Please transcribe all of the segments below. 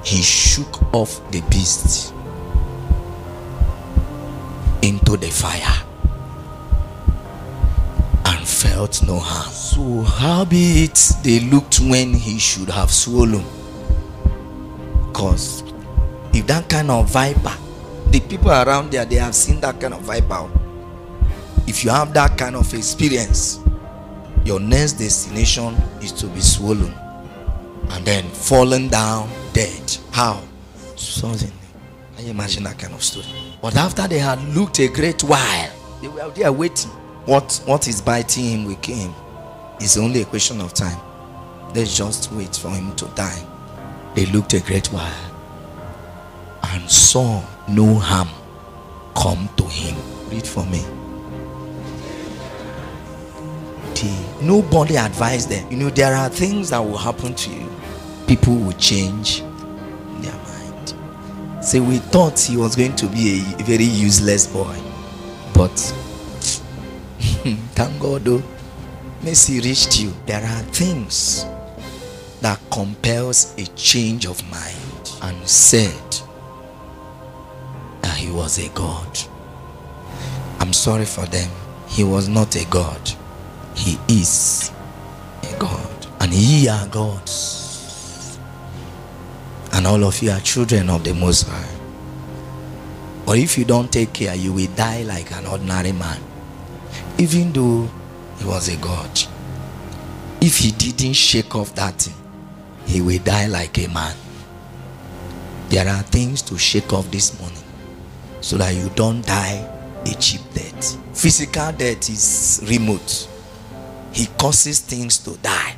he shook off the beast into the fire and felt no harm. So howbeit they looked when he should have swollen. Because if that kind of viper, the people around there, they have seen that kind of viper. If you have that kind of experience, your next destination is to be swollen and then fallen down dead. How? Something. Can you imagine that kind of story? But after they had looked a great while, they were there waiting. What is biting him will kill him. It's only a question of time. Let's just wait for him to die. They looked a great while and saw no harm come to him. Read for me. Nobody advised them. You know, there are things that will happen to you. People will change their mind. So we thought he was going to be a very useless boy. But thank God though, mercy reached you. There are things that compels a change of mind. And said that he was a God. I'm sorry for them. He was not a God. He is a God. And ye are gods. And all of you are children of the Most High. But if you don't take care, you will die like an ordinary man. Even though he was a God. If he didn't shake off that thing, he will die like a man. There are things to shake off this morning so that you don't die a cheap death. Physical death is remote. He causes things to die.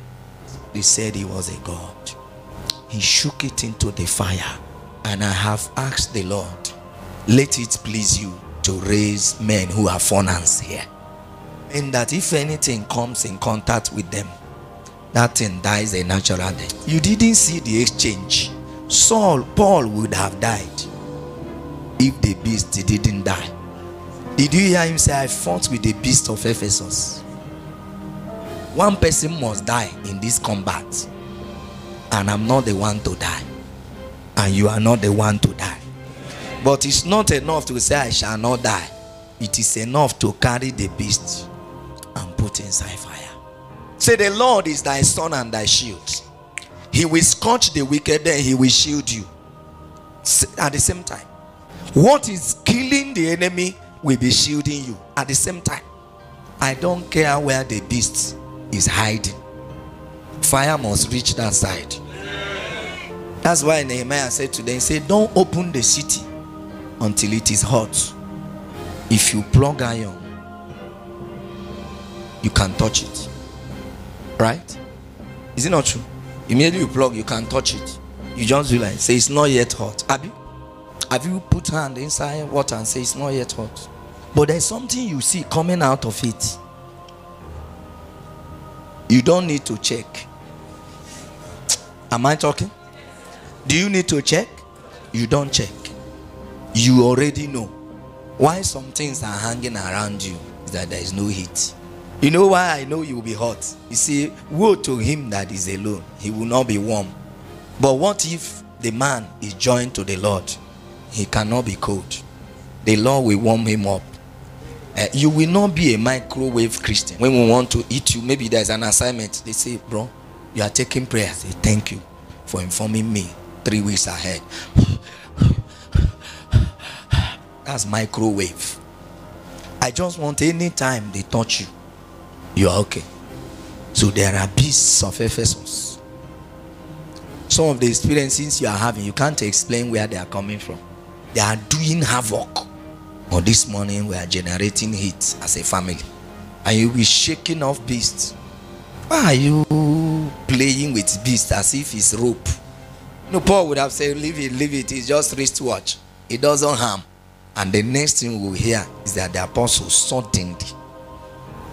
They said he was a God. He shook it into the fire. And I have asked the Lord, let it please you to raise men who are fathers here. And that if anything comes in contact with them, that thing dies a natural death. You didn't see the exchange. Paul would have died if the beast didn't die. Did you hear him say, I fought with the beast of Ephesus? One person must die in this combat. And I'm not the one to die. And you are not the one to die. But it's not enough to say I shall not die. It is enough to carry the beast and put inside fire. Say, the Lord is thy sun and thy shield. He will scorch the wicked, then he will shield you. At the same time. What is killing the enemy will be shielding you at the same time. I don't care where the beast is hiding. Fire must reach that side. That's why Nehemiah said to them, he said, don't open the city until it is hot. If you plug iron, you can touch it. Right? Is it not true? Immediately you plug, you can touch it. You just do like, say it's not yet hot. Have you put hand inside water and say it's not yet hot? But there's something you see coming out of it. You don't need to check. Am I talking? Do you need to check? You don't check. You already know. Why some things are hanging around you is that there is no heat. You know why I know you will be hot? You see, woe to him that is alone. He will not be warm. But what if the man is joined to the Lord? He cannot be cold. The Lord will warm him up. You will not be a microwave Christian. When we want to eat you, maybe there's an assignment. They say, bro, you are taking prayer. Say, thank you for informing me 3 weeks ahead. That's microwave. I just want any time they touch you, you are okay. So there are beasts of Ephesus. Some of the experiences you are having, you can't explain where they are coming from. They are doing havoc. But this morning we are generating heat as a family. And you will be shaking off beasts. Why are you playing with beasts as if it's rope? No, Paul would have said, leave it, it's just wristwatch. It doesn't harm. And the next thing we'll hear is that the apostles suddenly,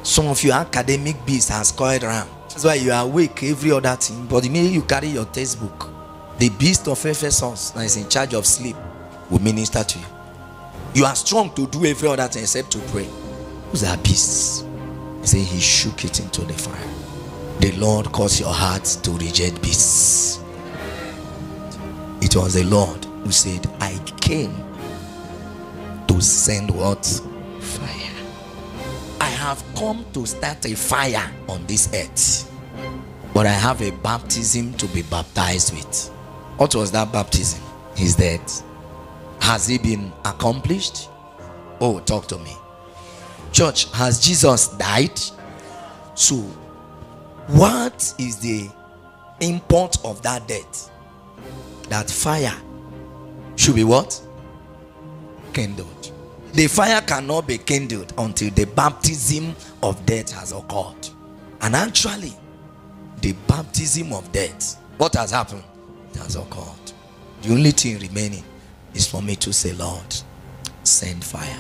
some of your academic beasts has coiled around. That's why you are awake every other thing. But the minute you carry your textbook, the beast of Ephesus that is in charge of sleep will minister to you. You are strong to do every other thing except to pray. Who's that beast? He said he shook it into the fire. The Lord caused your heart to reject beasts. It It was the Lord who said, I came to send what? Fire. I have come to start a fire on this earth, but I have a baptism to be baptized with. What was that baptism? His death. Has it been accomplished? Oh, talk to me. Church, has Jesus died? So, what is the import of that death? That fire should be what? Kindled. The fire cannot be kindled until the baptism of death has occurred. And actually, the baptism of death, what has happened? It has occurred. The only thing remaining is for me to say, Lord, send fire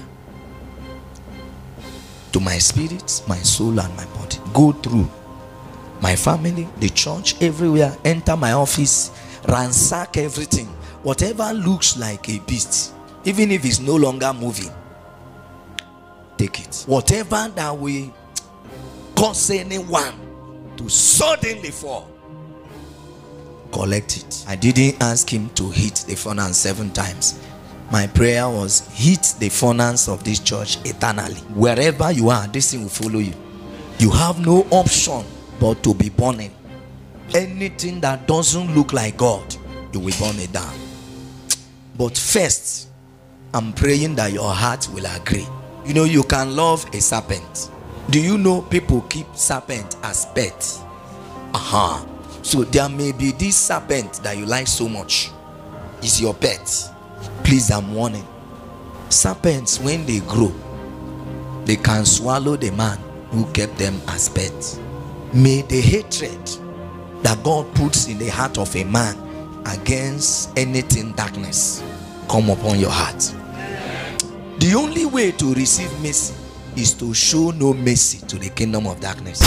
to my spirit, my soul, and my body. Go through my family, the church, everywhere. Enter my office, ransack everything. Whatever looks like a beast, even if it's no longer moving, take it. Whatever that will cause anyone to suddenly fall, collect it. I didn't ask him to hit the furnace 7 times. My prayer was, hit the furnace of this church eternally. Wherever you are, this thing will follow you. You have no option but to be burning. Anything that doesn't look like God, you will burn it down. But first, I'm praying that your heart will agree. You know, you can love a serpent. Do you know people keep serpent as pets? So there may be this serpent that you like so much. Is your pet. Please, I'm warning. Serpents, when they grow, they can swallow the man who kept them as pets. May the hatred that God puts in the heart of a man against anything darkness come upon your heart. The only way to receive mercy is to show no mercy to the kingdom of darkness.